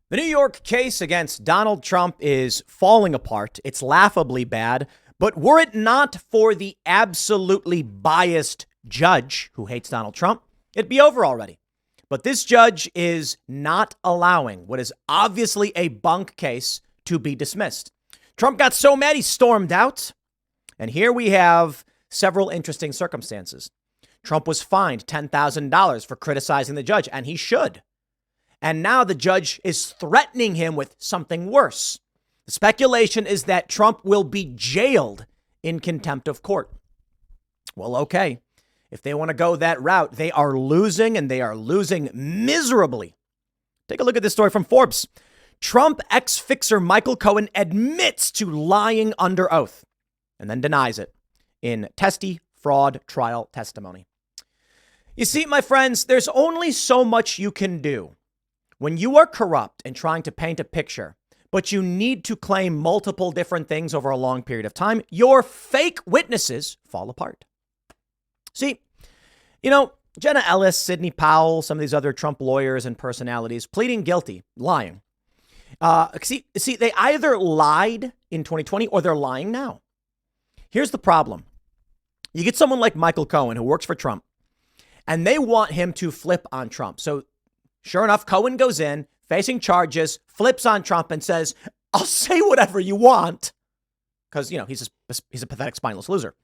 The New York case against Donald Trump is falling apart. It's laughably bad. But were it not for the absolutely biased judge who hates Donald Trump, it'd be over already. But this judge is not allowing what is obviously a bunk case to be dismissed. Trump got so mad he stormed out. And here we have several interesting circumstances. Trump was fined $10,000 for criticizing the judge, and he should. And now the judge is threatening him with something worse. The speculation is that Trump will be jailed in contempt of court. Well, okay. If they want to go that route, they are losing, and they are losing miserably. Take a look at this story from Forbes. Trump ex-fixer Michael Cohen admits to lying under oath and then denies it in testy fraud trial testimony. You see, my friends, there's only so much you can do when you are corrupt and trying to paint a picture, but you need to claim multiple different things over a long period of time. Your fake witnesses fall apart. See, Jenna Ellis, Sidney Powell, some of these other Trump lawyers and personalities pleading guilty, lying. See, they either lied in 2020 or they're lying now. Here's the problem. You get someone like Michael Cohen who works for Trump, and they want him to flip on Trump. So sure enough, Cohen goes in facing charges, flips on Trump and says, I'll say whatever you want. Because, he's a pathetic, spineless loser.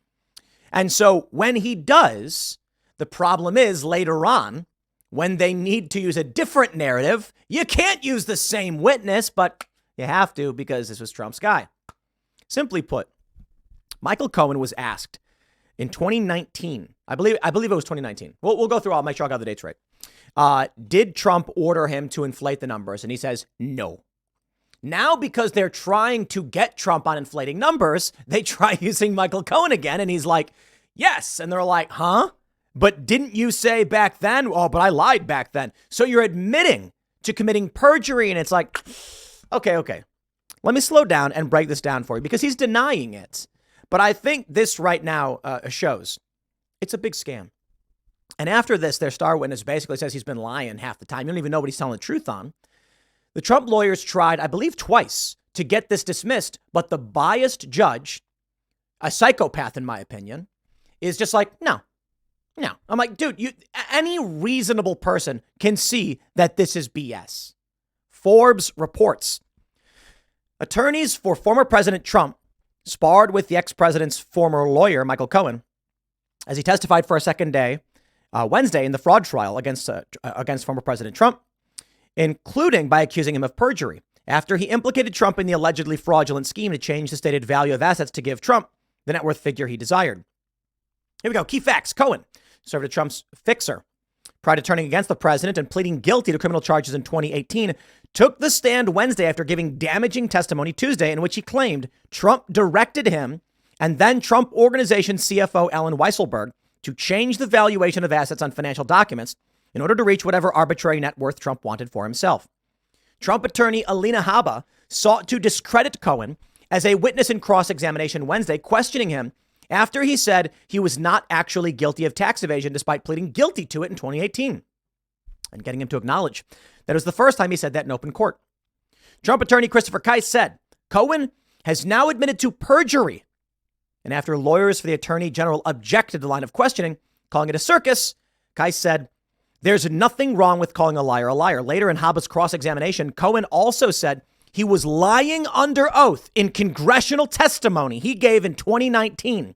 And so when he does, the problem is later on, when they need to use a different narrative, you can't use the same witness, but you have to because this was Trump's guy. Simply put, Michael Cohen was asked in 2019, I believe it was 2019. We'll go through, I'll make sure I got the dates right. Did Trump order him to inflate the numbers? And he says, no. Now, because they're trying to get Trump on inflating numbers, they try using Michael Cohen again. And he's like, yes. And they're like, huh? But didn't you say back then? Oh, but I lied back then. So you're admitting to committing perjury. And it's like, okay. Let me slow down and break this down for you because he's denying it. But I think this right now shows it's a big scam. And after this, their star witness basically says he's been lying half the time. You don't even know what he's telling the truth on. The Trump lawyers tried, I believe, twice to get this dismissed. But the biased judge, a psychopath, in my opinion, is just like, no. I'm like, dude, any reasonable person can see that this is BS. Forbes reports attorneys for former President Trump sparred with the ex-president's former lawyer, Michael Cohen, as he testified for a second day Wednesday in the fraud trial against former President Trump, including by accusing him of perjury after he implicated Trump in the allegedly fraudulent scheme to change the stated value of assets to give Trump the net worth figure he desired. Here we go. Key facts. Cohen served as Trump's fixer prior to turning against the president and pleading guilty to criminal charges in 2018, took the stand Wednesday after giving damaging testimony Tuesday in which he claimed Trump directed him and then Trump Organization CFO Alan Weisselberg to change the valuation of assets on financial documents in order to reach whatever arbitrary net worth Trump wanted for himself. Trump attorney Alina Habba sought to discredit Cohen as a witness in cross-examination Wednesday, questioning him after he said he was not actually guilty of tax evasion despite pleading guilty to it in 2018 and getting him to acknowledge that it was the first time he said that in open court. Trump attorney Christopher Kise said Cohen has now admitted to perjury. And after lawyers for the attorney general objected to the line of questioning, calling it a circus, Kise said, there's nothing wrong with calling a liar a liar. Later in Habba's cross-examination, Cohen also said he was lying under oath in congressional testimony he gave in 2019,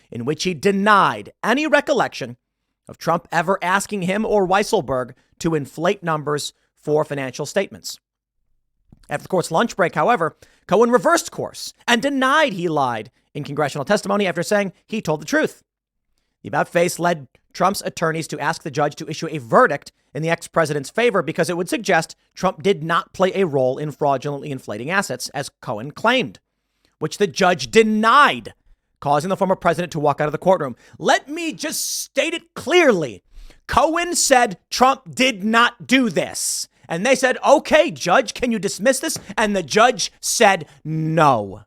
in which he denied any recollection of Trump ever asking him or Weisselberg to inflate numbers for financial statements. After the court's lunch break, however, Cohen reversed course and denied he lied in congressional testimony after saying he told the truth. The about-face led Trump's attorneys to ask the judge to issue a verdict in the ex-president's favor because it would suggest Trump did not play a role in fraudulently inflating assets, as Cohen claimed, which the judge denied, causing the former president to walk out of the courtroom. Let me just state it clearly. Cohen said Trump did not do this. And they said, okay, judge, can you dismiss this? And the judge said no.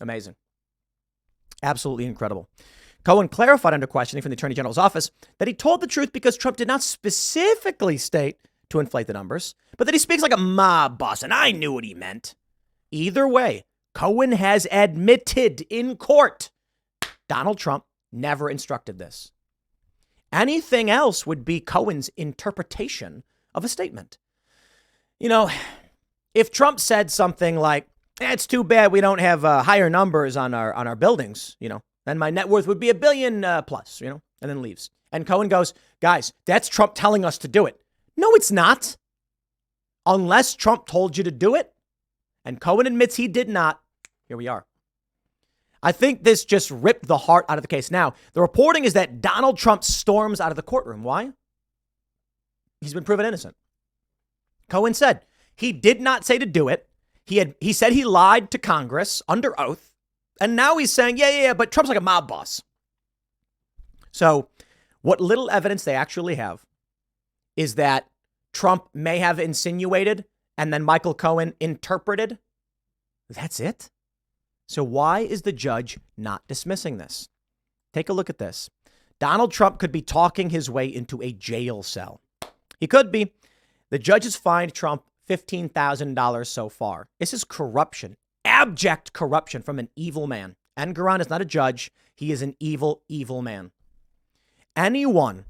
Amazing. Absolutely incredible. Cohen clarified under questioning from the Attorney General's office that he told the truth because Trump did not specifically state to inflate the numbers, but that he speaks like a mob boss, and I knew what he meant. Either way, Cohen has admitted in court Donald Trump never instructed this. Anything else would be Cohen's interpretation of a statement. You know, if Trump said something like, it's too bad we don't have higher numbers on our buildings, then my net worth would be $1 billion plus, and then leaves. And Cohen goes, guys, that's Trump telling us to do it. No, it's not. Unless Trump told you to do it. And Cohen admits he did not. Here we are. I think this just ripped the heart out of the case. Now, the reporting is that Donald Trump storms out of the courtroom. Why? He's been proven innocent. Cohen said he did not say to do it. He said he lied to Congress under oath. And now he's saying, yeah, but Trump's like a mob boss. So what little evidence they actually have is that Trump may have insinuated and then Michael Cohen interpreted. That's it. So why is the judge not dismissing this? Take a look at this. Donald Trump could be talking his way into a jail cell. He could be. The judge has fined Trump $15,000 so far. This is corruption, abject corruption from an evil man. Engoron is not a judge. He is an evil, evil man. Anyone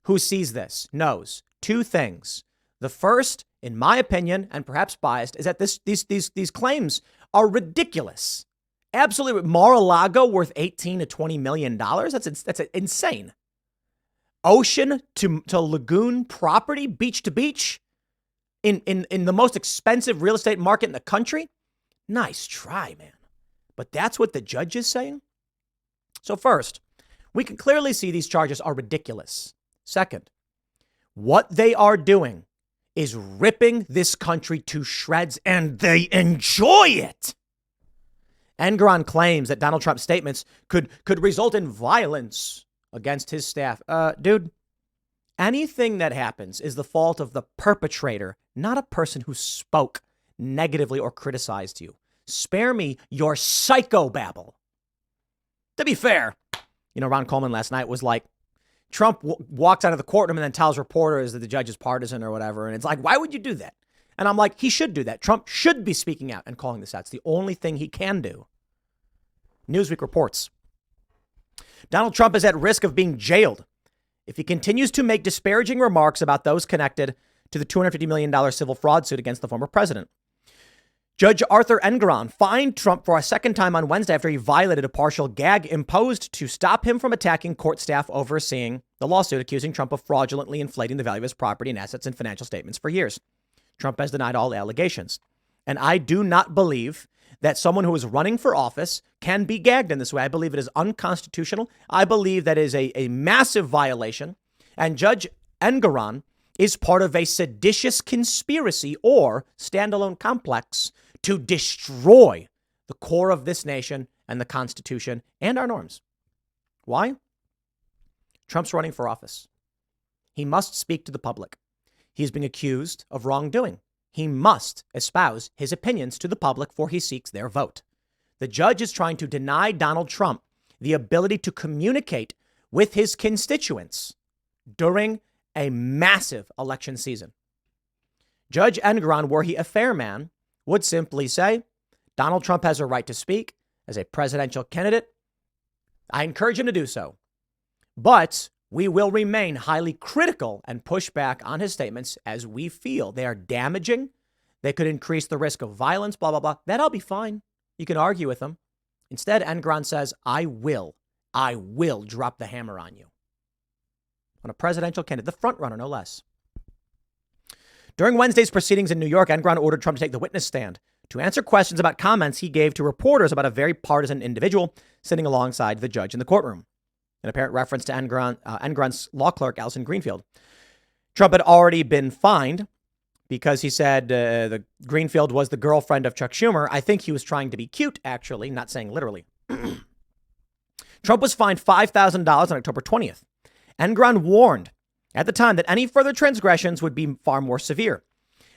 who sees this knows two things. The first, in my opinion, and perhaps biased, is that these claims are ridiculous. Absolutely. Mar-a-Lago worth $18 to $20 million. That's insane. Ocean to lagoon property, beach to beach, in the most expensive real estate market in the country. Nice try, man. But that's what the judge is saying. So first, we can clearly see these charges are ridiculous. Second, what they are doing is ripping this country to shreds, and they enjoy it. Engoron claims that Donald Trump's statements could result in violence against his staff. Dude, anything that happens is the fault of the perpetrator, not a person who spoke negatively or criticized you. Spare me your psychobabble. To be fair, Ron Coleman last night was like, Trump walks out of the courtroom and then tells reporters that the judge is partisan or whatever. And it's like, why would you do that? And I'm like, he should do that. Trump should be speaking out and calling this out. It's the only thing he can do. Newsweek reports Donald Trump is at risk of being jailed if he continues to make disparaging remarks about those connected to the $250 million civil fraud suit against the former president. Judge Arthur Engoron fined Trump for a second time on Wednesday after he violated a partial gag imposed to stop him from attacking court staff overseeing the lawsuit, accusing Trump of fraudulently inflating the value of his property and assets in financial statements for years. Trump has denied all allegations. And I do not believe that someone who is running for office can be gagged in this way. I believe it is unconstitutional. I believe that is a massive violation. And Judge Engoron is part of a seditious conspiracy or standalone complex to destroy the core of this nation and the Constitution and our norms. Why? Trump's running for office. He must speak to the public. He is being accused of wrongdoing. He must espouse his opinions to the public, for he seeks their vote. The judge is trying to deny Donald Trump the ability to communicate with his constituents during a massive election season. Judge Engoron, were he a fair man, would simply say, Donald Trump has a right to speak as a presidential candidate. I encourage him to do so. But we will remain highly critical and push back on his statements as we feel they are damaging. They could increase the risk of violence, blah, blah, blah. That'll be fine. You can argue with him. Instead, Engoron says, I will drop the hammer on you. On a presidential candidate, the front runner, no less. During Wednesday's proceedings in New York, Engoron ordered Trump to take the witness stand to answer questions about comments he gave to reporters about a very partisan individual sitting alongside the judge in the courtroom. An apparent reference to Engoron's law clerk, Alison Greenfield. Trump had already been fined because he said the Greenfield was the girlfriend of Chuck Schumer. I think he was trying to be cute, actually, not saying literally. Trump was fined $5,000 on October 20th. Engoron warned at the time that any further transgressions would be far more severe.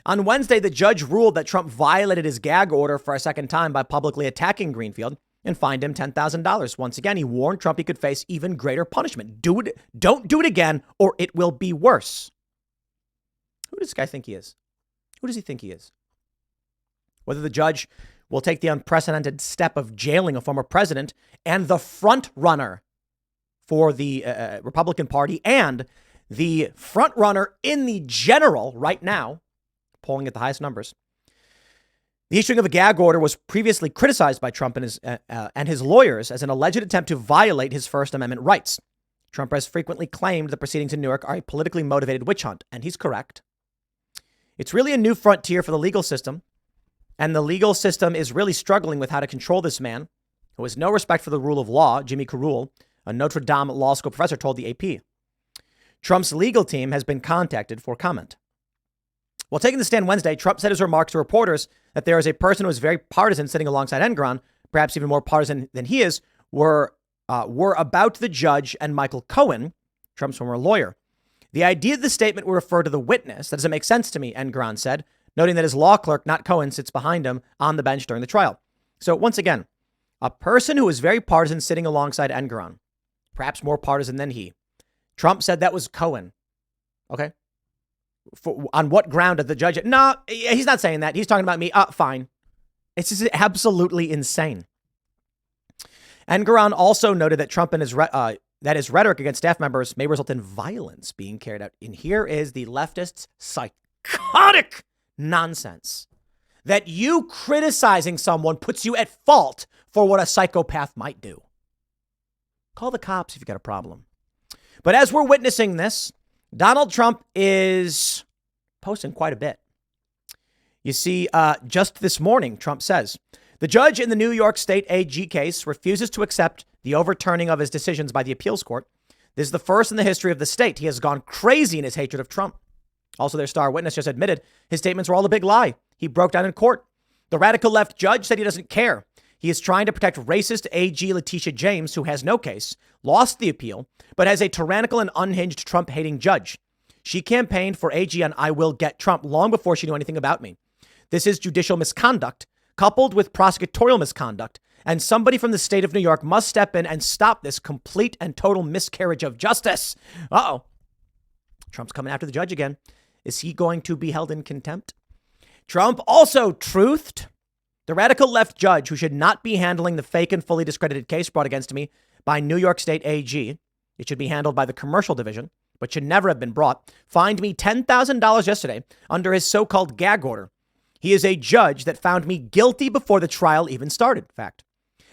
On Wednesday, the judge ruled that Trump violated his gag order for a second time by publicly attacking Greenfield and fined him $10,000. Once again, he warned Trump he could face even greater punishment. Don't do it again, or it will be worse. Who does this guy think he is? Who does he think he is? Whether the judge will take the unprecedented step of jailing a former president and the front runner for the Republican Party and the front runner in the general right now, polling at the highest numbers. The issuing of a gag order was previously criticized by Trump and his lawyers as an alleged attempt to violate his First Amendment rights. Trump has frequently claimed the proceedings in New York are a politically motivated witch hunt, and he's correct. It's really a new frontier for the legal system, and the legal system is really struggling with how to control this man who has no respect for the rule of law, Jimmy Carroll, a Notre Dame law school professor, told the AP. Trump's legal team has been contacted for comment. While taking the stand Wednesday, Trump said his remarks to reporters that there is a person who is very partisan sitting alongside Engoron, perhaps even more partisan than he is, were about the judge and Michael Cohen, Trump's former lawyer. The idea of the statement would refer to the witness. That doesn't make sense to me, Engoron said, noting that his law clerk, not Cohen, sits behind him on the bench during the trial. So once again, a person who is very partisan sitting alongside Engoron, perhaps more partisan than he. Trump said that was Cohen. Okay. On what ground did the judge? No, he's not saying that. He's talking about me. Fine. It's just absolutely insane. Engoron also noted that Trump and his rhetoric against staff members may result in violence being carried out. And here is the leftists' psychotic nonsense that you criticizing someone puts you at fault for what a psychopath might do. Call the cops if you got a problem. But as we're witnessing this, Donald Trump is posting quite a bit. You see, just this morning, Trump says, the judge in the New York State AG case refuses to accept the overturning of his decisions by the appeals court. This is the first in the history of the state. He has gone crazy in his hatred of Trump. Also, their star witness just admitted his statements were all a big lie. He broke down in court. The radical left judge said he doesn't care. He is trying to protect racist AG Letitia James, who has no case, lost the appeal, but has a tyrannical and unhinged Trump-hating judge. She campaigned for AG on I will get Trump long before she knew anything about me. This is judicial misconduct, coupled with prosecutorial misconduct, and somebody from the state of New York must step in and stop this complete and total miscarriage of justice. Uh-oh. Trump's coming after the judge again. Is he going to be held in contempt? Trump also truthed. The radical left judge who should not be handling the fake and fully discredited case brought against me by New York State AG, it should be handled by the commercial division, but should never have been brought, fined me $10,000 yesterday under his so-called gag order. He is a judge that found me guilty before the trial even started, fact,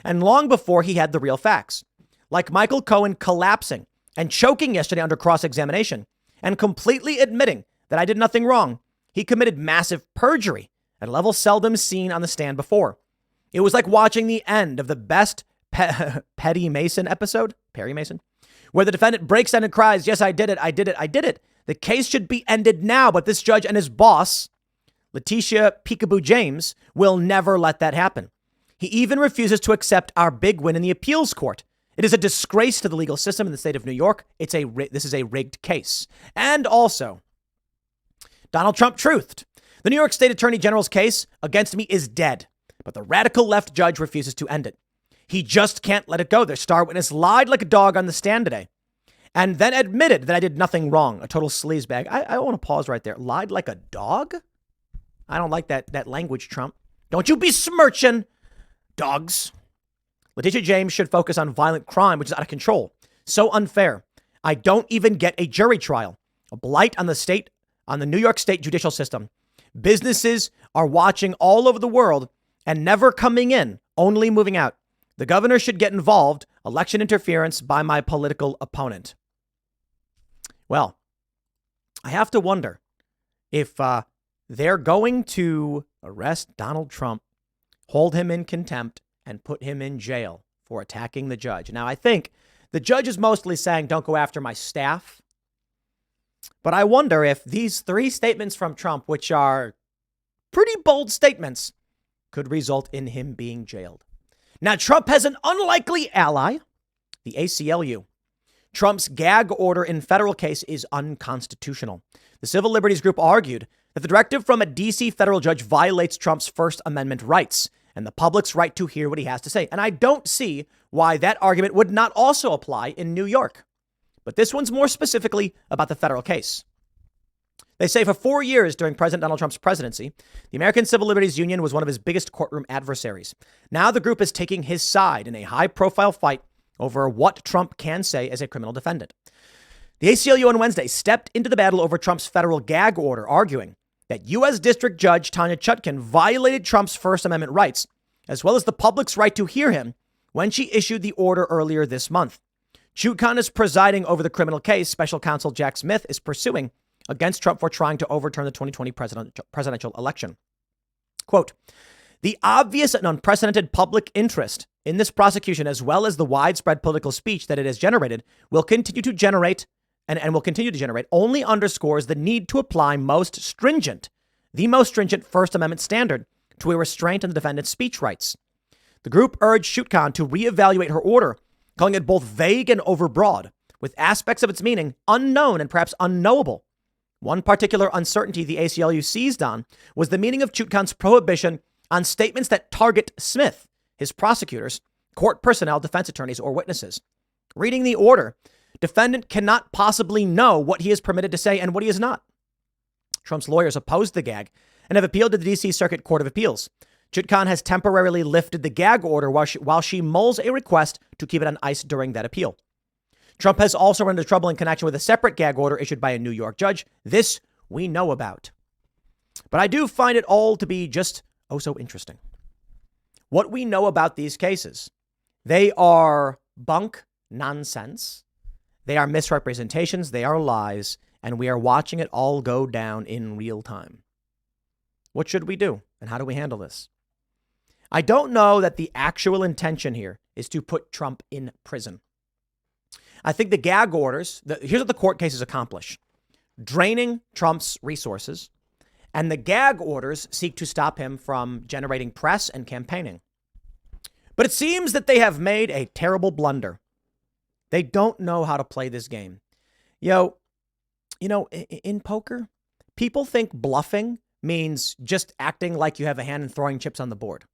and long before he had the real facts. Like Michael Cohen collapsing and choking yesterday under cross-examination and completely admitting that I did nothing wrong, he committed massive perjury at a level seldom seen on the stand before. It was like watching the end of the best Perry Mason episode, where the defendant breaks down and cries, yes, I did it, I did it, I did it. The case should be ended now, but this judge and his boss, Letitia Peekaboo James, will never let that happen. He even refuses to accept our big win in the appeals court. It is a disgrace to the legal system in the state of New York. This is a rigged case. And also, Donald Trump truthed. The New York State Attorney General's case against me is dead, but the radical left judge refuses to end it. He just can't let it go. Their star witness lied like a dog on the stand today and then admitted that I did nothing wrong. A total sleazebag. I want to pause right there. Lied like a dog? I don't like that language, Trump. Don't you besmirching dogs. Letitia James should focus on violent crime, which is out of control. So unfair. I don't even get a jury trial. A blight on the New York State judicial system. Businesses are watching all over the world and never coming in, only moving out. The governor should get involved. Election interference by my political opponent. Well, I have to wonder if they're going to arrest Donald Trump, hold him in contempt, and put him in jail for attacking the judge. Now, I think the judge is mostly saying, don't go after my staff. But I wonder if these three statements from Trump, which are pretty bold statements, could result in him being jailed. Now, Trump has an unlikely ally, the ACLU. Trump's gag order in federal case is unconstitutional. The civil liberties group argued that the directive from a D.C. federal judge violates Trump's First Amendment rights and the public's right to hear what he has to say. And I don't see why that argument would not also apply in New York. But this one's more specifically about the federal case. They say for 4 years during President Donald Trump's presidency, the American Civil Liberties Union was one of his biggest courtroom adversaries. Now the group is taking his side in a high-profile fight over what Trump can say as a criminal defendant. The ACLU on Wednesday stepped into the battle over Trump's federal gag order, arguing that U.S. District Judge Tanya Chutkan violated Trump's First Amendment rights, as well as the public's right to hear him when she issued the order earlier this month. Chutkan is presiding over the criminal case special counsel Jack Smith is pursuing against Trump for trying to overturn the 2020 presidential election. Quote, the obvious and unprecedented public interest in this prosecution, as well as the widespread political speech that it has generated, will continue to generate only underscores the need to apply the most stringent First Amendment standard to a restraint on the defendant's speech rights. The group urged Chutkan to reevaluate her order, calling it both vague and overbroad, with aspects of its meaning unknown and perhaps unknowable. One particular uncertainty the ACLU seized on was the meaning of Chutkan's prohibition on statements that target Smith, his prosecutors, court personnel, defense attorneys, or witnesses. Reading the order, defendant cannot possibly know what he is permitted to say and what he is not. Trump's lawyers opposed the gag and have appealed to the D.C. Circuit Court of Appeals. Chutkan has temporarily lifted the gag order while she mulls a request to keep it on ice during that appeal. Trump has also run into trouble in connection with a separate gag order issued by a New York judge. This we know about. But I do find it all to be just so interesting. What we know about these cases, they are bunk nonsense. They are misrepresentations. They are lies. And we are watching it all go down in real time. What should we do? And how do we handle this? I don't know that the actual intention here is to put Trump in prison. I think the gag orders, here's what the court cases accomplish. Draining Trump's resources, and the gag orders seek to stop him from generating press and campaigning. But it seems that they have made a terrible blunder. They don't know how to play this game. In poker, people think bluffing means just acting like you have a hand and throwing chips on the board.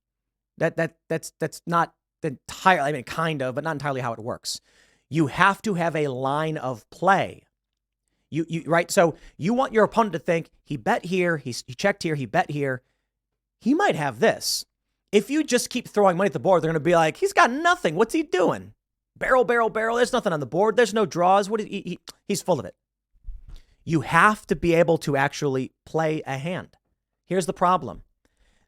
That's not entirely, kind of, but not entirely how it works. You have to have a line of play. Right? So you want your opponent to think he bet here, he checked here, he bet here. He might have this. If you just keep throwing money at the board, they're going to be like, he's got nothing. What's he doing? Barrel. There's nothing on the board. There's no draws. He's full of it. You have to be able to actually play a hand. Here's the problem.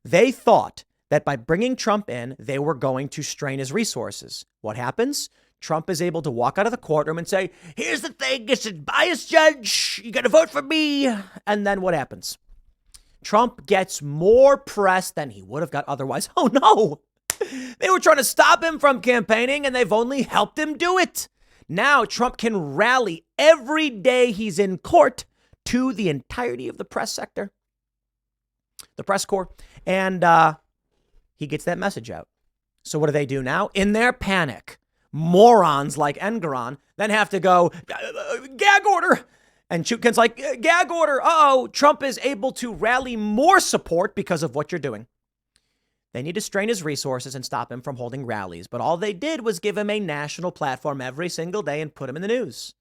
They thought that by bringing Trump in, they were going to strain his resources. What happens? Trump is able to walk out of the courtroom and say, here's the thing, it's a biased judge, you got to vote for me. And then what happens? Trump gets more press than he would have got otherwise. Oh no, they were trying to stop him from campaigning and they've only helped him do it. Now Trump can rally every day he's in court to the entirety of the press sector, the press corps, and he gets that message out. So what do they do now? In their panic, morons like Engeron then have to go, gag order. And Chutkan's like, gag order. Trump is able to rally more support because of what you're doing. They need to strain his resources and stop him from holding rallies. But all they did was give him a national platform every single day and put him in the news.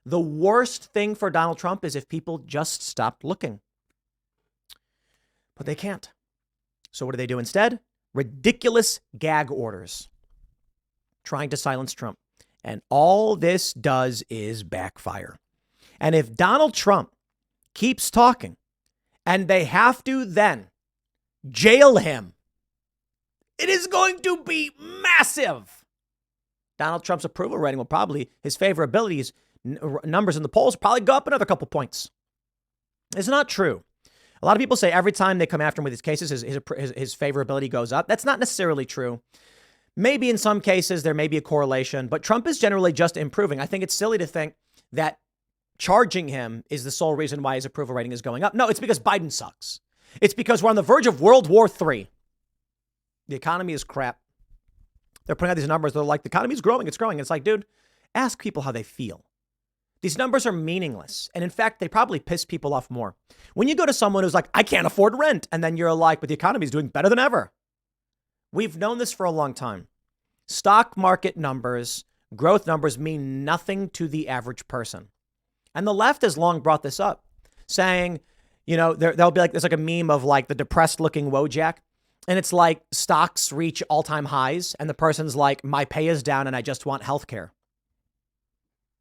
The worst thing for Donald Trump is if people just stopped looking. But they can't. So what do they do instead? Ridiculous gag orders, trying to silence Trump. And all this does is backfire. And if Donald Trump keeps talking and they have to then jail him, it is going to be massive. Donald Trump's approval rating will probably, his favorability numbers in the polls probably go up another couple points. It's not true. A lot of people say every time they come after him with his cases, his favorability goes up. That's not necessarily true. Maybe in some cases there may be a correlation, but Trump is generally just improving. I think it's silly to think that charging him is the sole reason why his approval rating is going up. No, it's because Biden sucks. It's because we're on the verge of World War III. The economy is crap. They're putting out these numbers. They're like, the economy is growing. It's growing. It's like, dude, ask people how they feel. These numbers are meaningless. And in fact, they probably piss people off more. When you go to someone who's like, I can't afford rent. And then you're like, but the economy is doing better than ever. We've known this for a long time. Stock market numbers, growth numbers mean nothing to the average person. And the left has long brought this up. saying, there'll be there's like a meme of like the depressed looking Wojak. And it's like stocks reach all-time highs. And the person's like, my pay is down and I just want health care.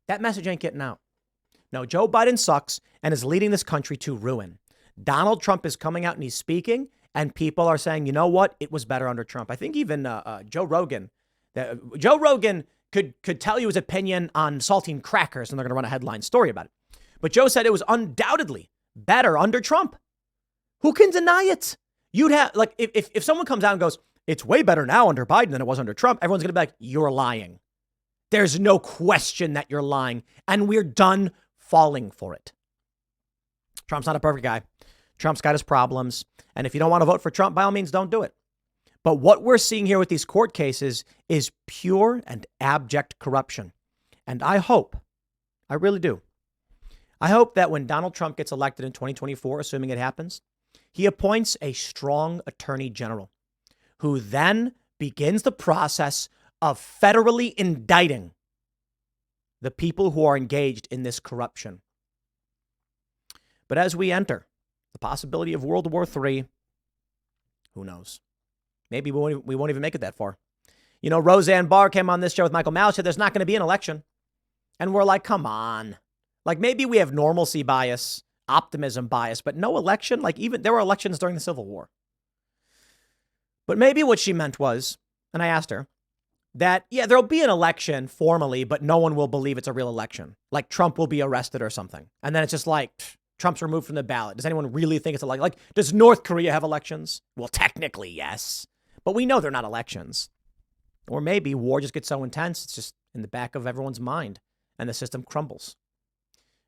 That message ain't getting out. No, Joe Biden sucks and is leading this country to ruin. Donald Trump is coming out and he's speaking. And people are saying, you know what? It was better under Trump. I think even Joe Rogan could tell you his opinion on saltine crackers, and they're going to run a headline story about it. But Joe said it was undoubtedly better under Trump. Who can deny it? You'd have if someone comes out and goes, it's way better now under Biden than it was under Trump, everyone's going to be like, you're lying. There's no question that you're lying. And we're done falling for it. Trump's not a perfect guy. Trump's got his problems. And if you don't want to vote for Trump, by all means, don't do it. But what we're seeing here with these court cases is pure and abject corruption. And I really do. I hope that when Donald Trump gets elected in 2024, assuming it happens, he appoints a strong attorney general who then begins the process of federally indicting the people who are engaged in this corruption. But as we enter the possibility of World War III, who knows? Maybe we won't even make it that far. Roseanne Barr came on this show with Michael Malice, said there's not going to be an election. And we're like, come on. Like maybe we have normalcy bias, optimism bias, but no election. Like even there were elections during the Civil War. But maybe what she meant was, and I asked her, that, yeah, there'll be an election formally, but no one will believe it's a real election. Like Trump will be arrested or something. And then it's just like, Trump's removed from the ballot. Does anyone really think it's like, does North Korea have elections? Well, technically, yes. But we know they're not elections. Or maybe war just gets so intense, it's just in the back of everyone's mind and the system crumbles.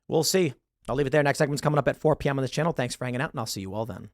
We'll see. I'll leave it there. Next segment's coming up at 4 p.m. on this channel. Thanks for hanging out, and I'll see you all then.